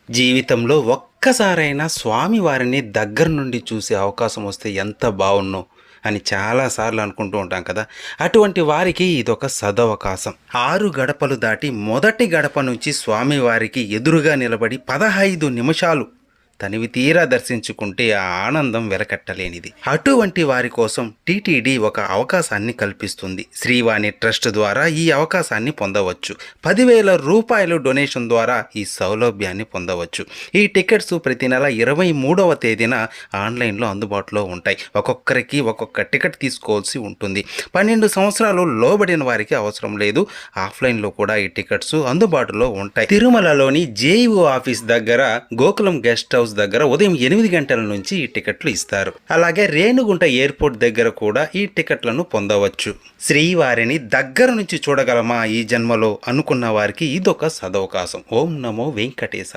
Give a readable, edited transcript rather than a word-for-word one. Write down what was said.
జీవితంలో ఒక్కసారైనా స్వామివారిని దగ్గర నుండి చూసే అవకాశం వస్తే ఎంత బావున్నో అని చాలాసార్లు అనుకుంటూ ఉంటాం కదా. అటువంటి వారికి ఇదొక సదవకాశం. 6 గడపలు దాటి మొదటి గడప నుంచి స్వామివారికి ఎదురుగా నిలబడి 15 నిమిషాలు తనివి తీరా దర్శించుకుంటే ఆ ఆనందం వెలకట్టలేనిది. అటువంటి వారి కోసం టీటీడీ ఒక అవకాశాన్ని కల్పిస్తుంది. శ్రీవాణి ట్రస్ట్ ద్వారా ఈ అవకాశాన్ని పొందవచ్చు. 10,000 రూపాయలు డొనేషన్ ద్వారా ఈ సౌలభ్యాన్ని పొందవచ్చు. ఈ టికెట్స్ ప్రతి నెల 23వ తేదీన ఆన్లైన్లో అందుబాటులో ఉంటాయి. ఒక్కొక్కరికి ఒక్కొక్క టికెట్ తీసుకోవాల్సి ఉంటుంది. 12 సంవత్సరాలు లోబడిన వారికి అవసరం లేదు. ఆఫ్లైన్లో కూడా ఈ టికెట్స్ అందుబాటులో ఉంటాయి. తిరుమలలోని జేఈఓ ఆఫీస్ దగ్గర గోకులం గెస్ట్ హౌస్ దగ్గర ఉదయం 8 గంటల నుంచి ఈ టికెట్లు ఇస్తారు. అలాగే రేణుగుంట ఎయిర్పోర్ట్ దగ్గర కూడా ఈ టికెట్లను పొందవచ్చు. శ్రీవారిని దగ్గర నుంచి చూడగలమా ఈ జన్మలో అనుకున్న వారికి ఇదొక సదవకాశం. ఓం నమో వెంకటేశ.